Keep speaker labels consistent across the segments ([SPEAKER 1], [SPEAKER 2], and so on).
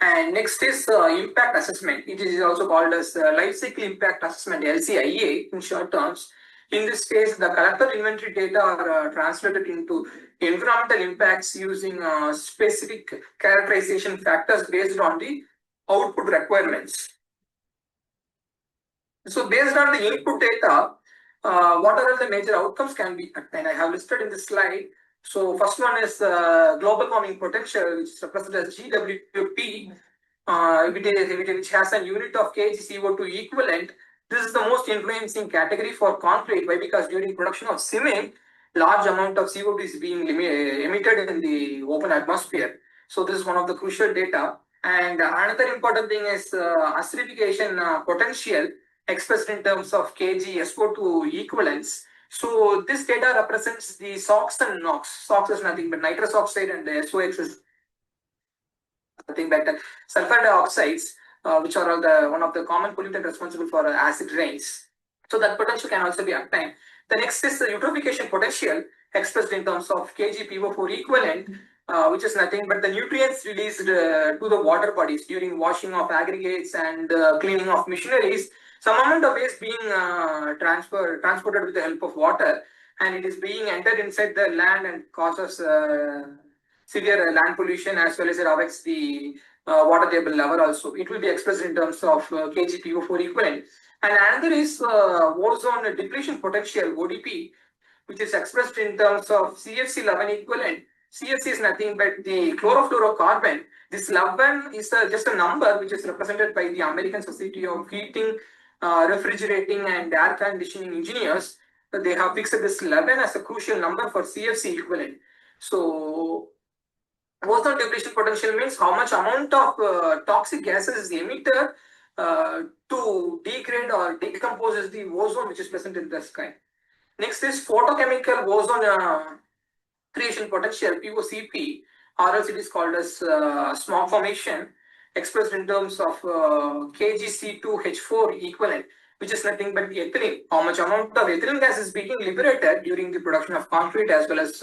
[SPEAKER 1] And next is impact assessment. It is also called as life cycle impact assessment, LCIA in short terms. In this case, the collector inventory data are translated into environmental impacts using specific characterization factors based on the output requirements. So based on the input data, what are the major outcomes can be attained? I have listed in this slide. So first one is global warming potential, which is represented as GWP, which has a unit of kg CO2 equivalent. This is the most influencing category for concrete. Why? Because during production of cement, large amount of CO2 is being emitted in the open atmosphere. So this is one of the crucial data. And another important thing is acidification potential expressed in terms of kg SO2 equivalents. So this data represents the SOx and NOx. SOx is nothing but nitrous oxide, and the SOx is nothing but sulfur dioxides, which are one of the common pollutants responsible for acid rains. So that potential can also be obtained. The next is the eutrophication potential expressed in terms of kg PO4 equivalent, which is nothing but the nutrients released to the water bodies during washing of aggregates and cleaning of machineries. Some amount of waste being transported with the help of water, and it is being entered inside the land and causes severe land pollution, as well as it affects the water table level also. It will be expressed in terms of kg PO4 equivalent. And another is ozone depletion potential, ODP, which is expressed in terms of CFC11 equivalent. CFC is nothing but the chlorofluorocarbon. This 11 is just a number which is represented by the American Society of Heating, Refrigerating and Air Conditioning Engineers. They have fixed this 11 as a crucial number for CFC equivalent. So ozone depletion potential means how much amount of toxic gases is emitted to degrade or decomposes the ozone which is present in the sky. Next is photochemical ozone creation potential, POCP, or else it is called as smog formation, expressed in terms of kgC2H4 equivalent, which is nothing but the ethylene. How much amount of ethylene gas is being liberated during the production of concrete, as well as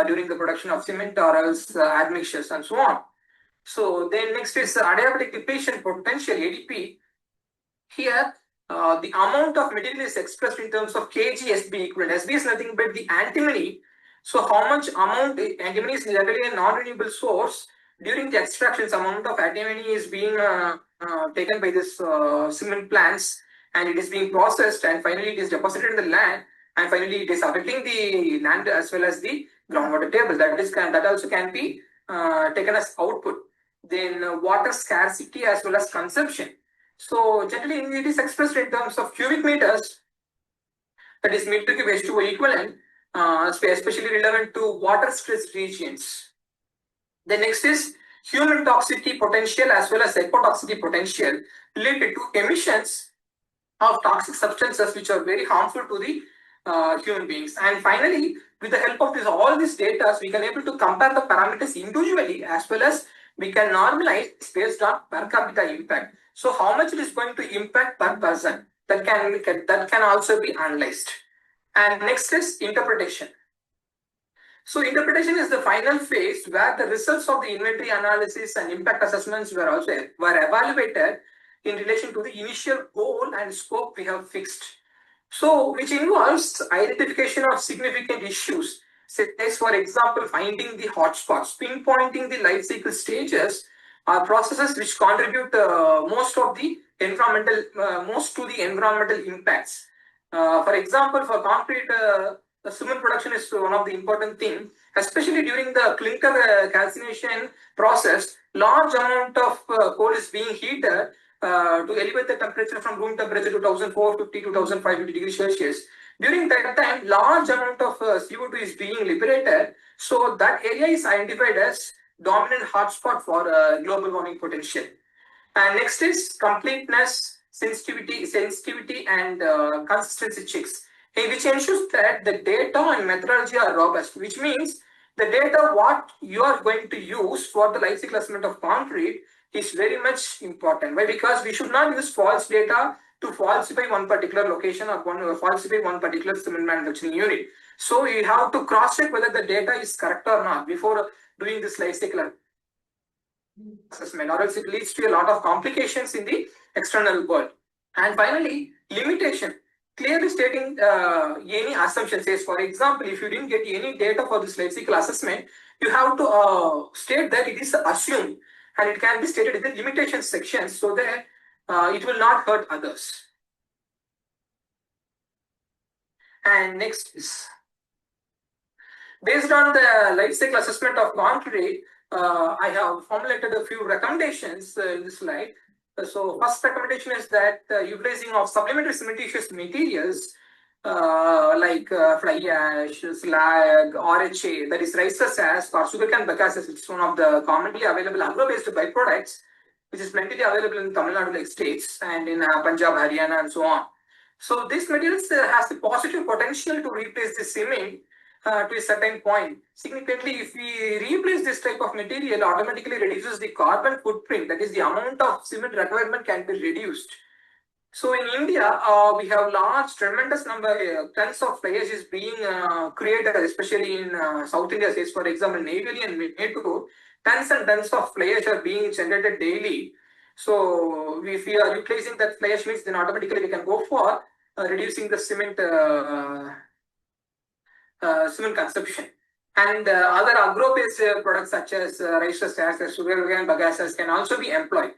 [SPEAKER 1] during the production of cement or else admixtures and so on. So then next is adiabatic depletion potential, ADP. Here the amount of material is expressed in terms of kg-SB equivalent. SB is nothing but the antimony. So how much amount antimony is generally a non-renewable source. During the extractions, amount of antimony is being taken by this cement plants, and it is being processed, and finally it is deposited in the land, and finally it is affecting the land as well as the groundwater table. That also can be taken as output. Then water scarcity as well as consumption. So generally it is expressed in terms of cubic meters, that is meter cube H2O equivalent, especially relevant to water stressed regions. The next is human toxicity potential as well as ecotoxicity potential related to emissions of toxic substances which are very harmful to the human beings. And finally, with the help of all these data, we can able to compare the parameters individually, as well as we can normalize based on per capita impact. So how much it is going to impact per person, that can also be analyzed. And next is interpretation. So interpretation is the final phase where the results of the inventory analysis and impact assessments were evaluated in relation to the initial goal and scope we have fixed. So which involves identification of significant issues, say for example finding the hotspots, pinpointing the life cycle stages or processes which contribute most to the environmental impacts. For example, for concrete, the cement production is one of the important things, especially during the clinker calcination process. Large amount of coal is being heated to elevate the temperature from room temperature to 1450 to 1550 degrees Celsius. During that time, large amount of CO2 is being liberated. So that area is identified as dominant hotspot for global warming potential. And next is completeness, sensitivity and consistency checks, which ensures that the data and methodology are robust, which means the data what you are going to use for the life cycle assessment of concrete is very much important. Why? Because we should not use false data to falsify one particular location or falsify one particular cement manufacturing unit. So you have to cross check whether the data is correct or not before doing this life cycle. assessment, or else it leads to a lot of complications in the external world. And finally, limitation. Clearly stating any assumption says, for example, if you didn't get any data for this life cycle assessment, you have to state that it is assumed, and it can be stated in the limitation section so that it will not hurt others. And next is, based on the life cycle assessment of concrete, I have formulated a few recommendations in this slide. So first recommendation is that utilizing of supplementary cementitious materials like fly ash, slag, RHA, that is rice ash or sugarcane bagasse, which is one of the commonly available agro-based byproducts, which is plenty available in Tamil Nadu like states and in Punjab, Haryana, and so on. So these materials has the positive potential to replace the cement to a certain point. Significantly, if we replace this type of material, automatically reduces the carbon footprint, that is the amount of cement requirement can be reduced. So in India, we have large, tremendous number, tons of fly ash is being created, especially in South India states, for example, Neyveli and Mettur, tons and tons of fly ash are being generated daily. So if we are utilizing that fly ash means, then automatically we can go for reducing the cement cement consumption. And other agro-based products such as rice ash, sugarcane bagasse can also be employed.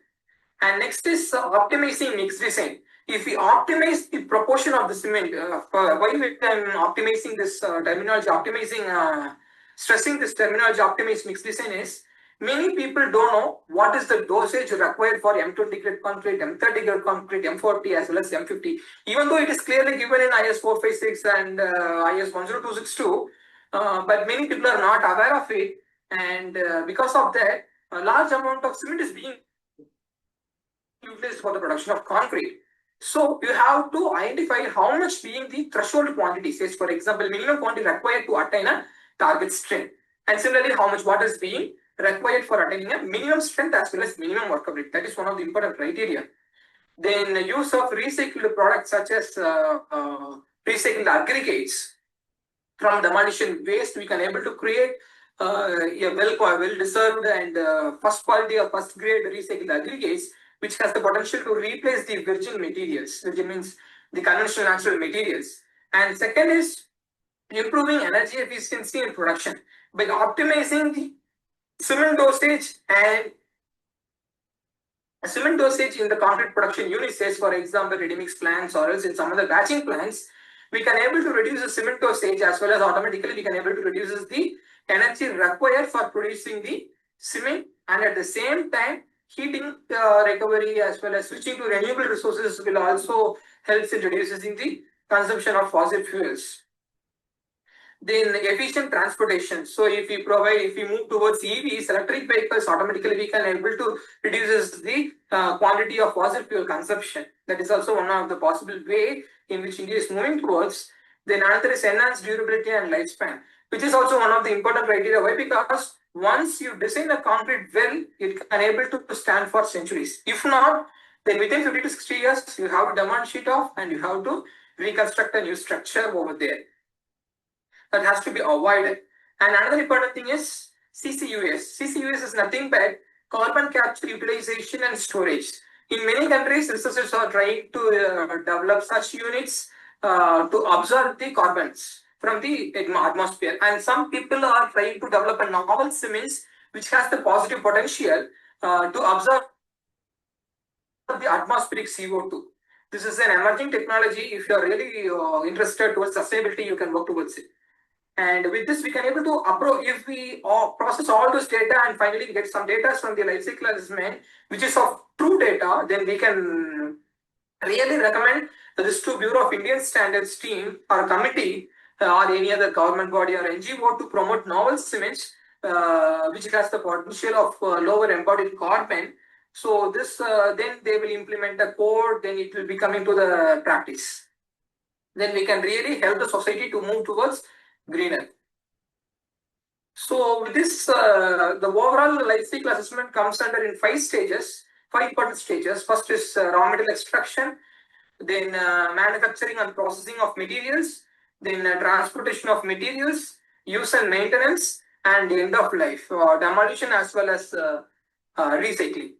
[SPEAKER 1] And next is optimizing mix design. If we optimize the proportion of the cement, why we can optimizing this terminology, stressing this terminology, optimize mix design is, many people don't know what is the dosage required for M20 grade concrete, M30 grade concrete, M40 as well as M50. Even though it is clearly given in IS 456 and IS 10262, but many people are not aware of it, and because of that, a large amount of cement is being utilized for the production of concrete. So you have to identify how much being the threshold quantity, says for example, minimum quantity required to attain a target strength, and similarly how much water is being required for attaining a minimum strength as well as minimum workability. That is one of the important criteria. Then the use of recycled products such as recycled aggregates from demolition waste, we can able to create a well-deserved and first quality or first grade recycled aggregates, which has the potential to replace the virgin materials. Virgin means the conventional natural materials. And second is improving energy efficiency in production by optimizing the cement dosage and cement dosage in the concrete production units, says for example ready-mix plants or else in some other batching plants, we can able to reduce the cement dosage as well as automatically we can able to reduce the energy required for producing the cement, and at the same time heating recovery as well as switching to renewable resources will also help in reducing the consumption of fossil fuels. Then efficient transportation. So if we move towards EVs, electric vehicles, automatically we can able to reduce the quantity of fossil fuel consumption. That is also one of the possible way in which India is moving towards. Then another is enhanced durability and lifespan, which is also one of the important criteria. Why? Because once you design a concrete well, it can able to stand for centuries. If not, then within 50 to 60 years, you have to demolish it off and you have to reconstruct a new structure over there. That has to be avoided. And another important thing is CCUS. CCUS is nothing but carbon capture, utilization and storage. In many countries, researchers are trying to develop such units to absorb the carbons from the atmosphere. And some people are trying to develop a novel cements which has the positive potential to absorb the atmospheric CO2. This is an emerging technology. If you are really interested towards sustainability, you can work towards it. And with this, we can able to approach, if we process all those data and finally get some data from the life cycle assessment, which is of true data, then we can really recommend this to Bureau of Indian Standards team or committee or any other government body or NGO to promote novel cements, which has the potential of lower embodied carbon. So this, then they will implement a code, then it will be coming to the practice. Then we can really help the society to move towards greener. So with this, the overall life cycle assessment comes under in 5 stages, 5 important stages. First is raw material extraction, then manufacturing and processing of materials, then transportation of materials, use and maintenance, and end of life, demolition as well as recycling.